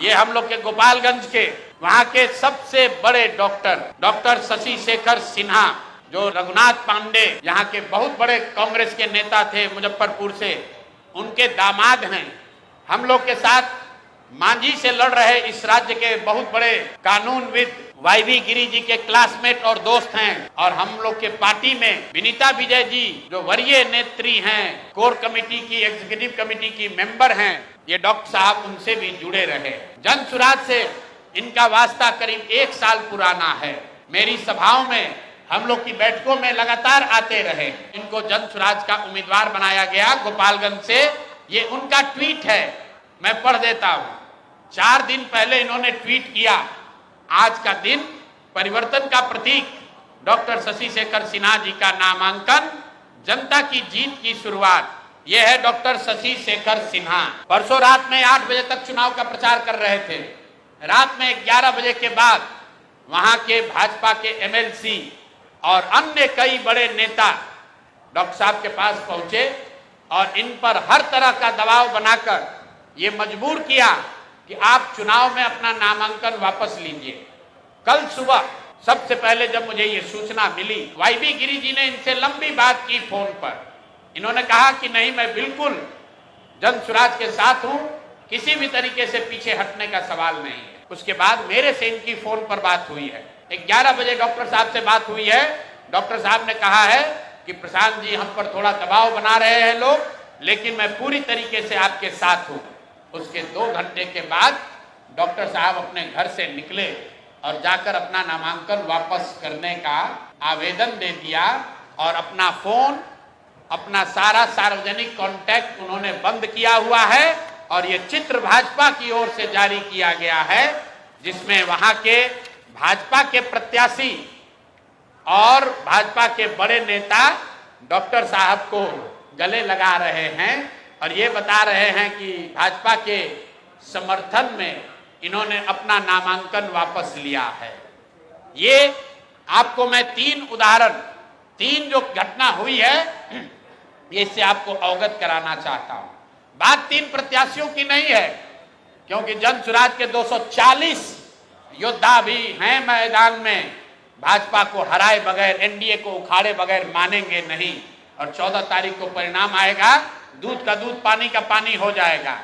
ये हम लोग के गोपालगंज के वहाँ के सबसे बड़े डॉक्टर शशि शेखर सिन्हा, जो रघुनाथ पांडे यहाँ के बहुत बड़े कांग्रेस के नेता थे मुजफ्फरपुर से, उनके दामाद हैं। हम लोग के साथ मांझी से लड़ रहे इस राज्य के बहुत बड़े कानूनविद वाईवी गिरी जी के क्लासमेट और दोस्त हैं। और हम लोग के पार्टी में विनीता विजय जी, जो वरीय नेत्री हैं, कोर कमेटी की, एग्जीक्यूटिव कमेटी की मेंबर हैं, ये डॉक्टर साहब उनसे भी जुड़े रहे। जन सुराज से इनका वास्ता करीब 1 साल पुराना है। मेरी सभाओं में, हम लोग की बैठकों में लगातार आते रहे। इनको जन सुराज का उम्मीदवार बनाया गया गोपालगंज से। ये उनका ट्वीट है, मैं पढ़ देता हूँ। 4 दिन पहले इन्होंने ट्वीट किया, आज का दिन परिवर्तन का प्रतीक डॉक्टर शशि शेखर सिन्हा जी का नामांकन, जनता की जीत की शुरुआत। यह है डॉक्टर शशि शेखर सिन्हा। परसों रात में 8 बजे तक चुनाव का प्रचार कर रहे थे। रात में 11 बजे के बाद वहां के भाजपा के एमएलसी और अन्य कई बड़े नेता डॉक्टर साहब के पास पहुंचे और इन पर हर तरह का दबाव बनाकर ये मजबूर किया कि आप चुनाव में अपना नामांकन वापस लीजिए। कल सुबह सबसे पहले जब मुझे ये सूचना मिली, वाईवी गिरी जी ने इनसे लंबी बात की फोन पर। इन्होंने कहा कि नहीं, मैं बिल्कुल जन सुराज के साथ हूं, किसी भी तरीके से पीछे हटने का सवाल नहीं है। उसके बाद मेरे से इनकी फोन पर बात हुई है। 11 बजे डॉक्टर साहब से बात हुई है। डॉक्टर साहब ने कहा है कि प्रशांत जी, हम पर थोड़ा दबाव बना रहे हैं लोग, लेकिन मैं पूरी तरीके से आपके साथ हूं। उसके 2 घंटे के बाद डॉक्टर साहब अपने घर से निकले और जाकर अपना नामांकन वापस करने का आवेदन दे दिया और अपना फोन, अपना सारा सार्वजनिक कॉन्टैक्ट उन्होंने बंद किया हुआ है। और ये चित्र भाजपा की ओर से जारी किया गया है, जिसमें वहां के भाजपा के प्रत्याशी और भाजपा के बड़े नेता डॉक्टर साहब को गले लगा रहे हैं और ये बता रहे हैं कि भाजपा के समर्थन में इन्होंने अपना नामांकन वापस लिया है। ये आपको मैं 3 उदाहरण, 3 जो घटना हुई है, ये इससे आपको अवगत कराना चाहता हूं। बात 3 प्रत्याशियों की नहीं है, क्योंकि जन सुराज के 240 योद्धा भी हैं मैदान में। भाजपा को हराए बगैर, एनडीए को उखाड़े बगैर मानेंगे नहीं। और 14 तारीख को परिणाम आएगा, दूध का दूध, पानी का पानी हो जाएगा।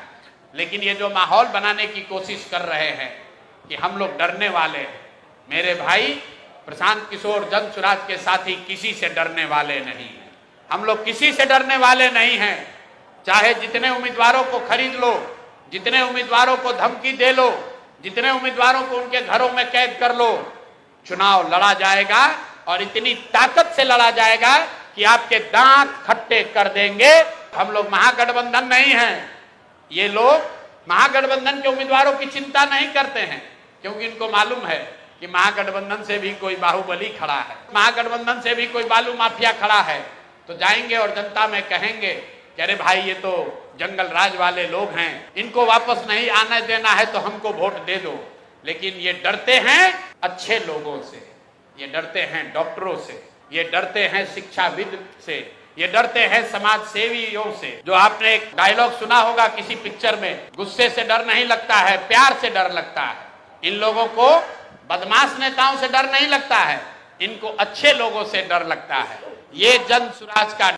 लेकिन ये जो माहौल बनाने की कोशिश कर रहे हैं कि हम लोग डरने वाले हैं, मेरे भाई प्रशांत किशोर जन सुराज के साथी किसी से डरने वाले नहीं हैं। हम लोग किसी से डरने वाले नहीं हैं। चाहे जितने उम्मीदवारों को खरीद लो, जितने उम्मीदवारों को धमकी दे लो, जितने उम्मीदवारों को उनके घरों में कैद कर लो, चुनाव लड़ा जाएगा और इतनी ताकत से लड़ा जाएगा कि आपके दांत खट्टे कर देंगे। हम लोग महागठबंधन नहीं हैं। ये लोग महागठबंधन के उम्मीदवारों की चिंता नहीं करते हैं, क्योंकि इनको मालूम है कि महागठबंधन से भी कोई बाहुबली खड़ा है, महागठबंधन से भी कोई बालू माफिया खड़ा है। तो जाएंगे और जनता में कहेंगे कि अरे भाई, ये तो जंगल राज वाले लोग हैं, इनको वापस नहीं आने देना है तो हमको वोट दे दो। लेकिन ये डरते हैं अच्छे लोगों से, ये डरते हैं डॉक्टरों से, ये डरते हैं शिक्षाविद से, ये डरते हैं समाज सेवियों से। जो आपने एक डायलॉग सुना होगा किसी पिक्चर में, गुस्से से डर नहीं लगता है, प्यार से डर लगता है। इन लोगों को बदमाश नेताओं से डर नहीं लगता है, इनको अच्छे लोगों से डर लगता है। ये जन सुराज का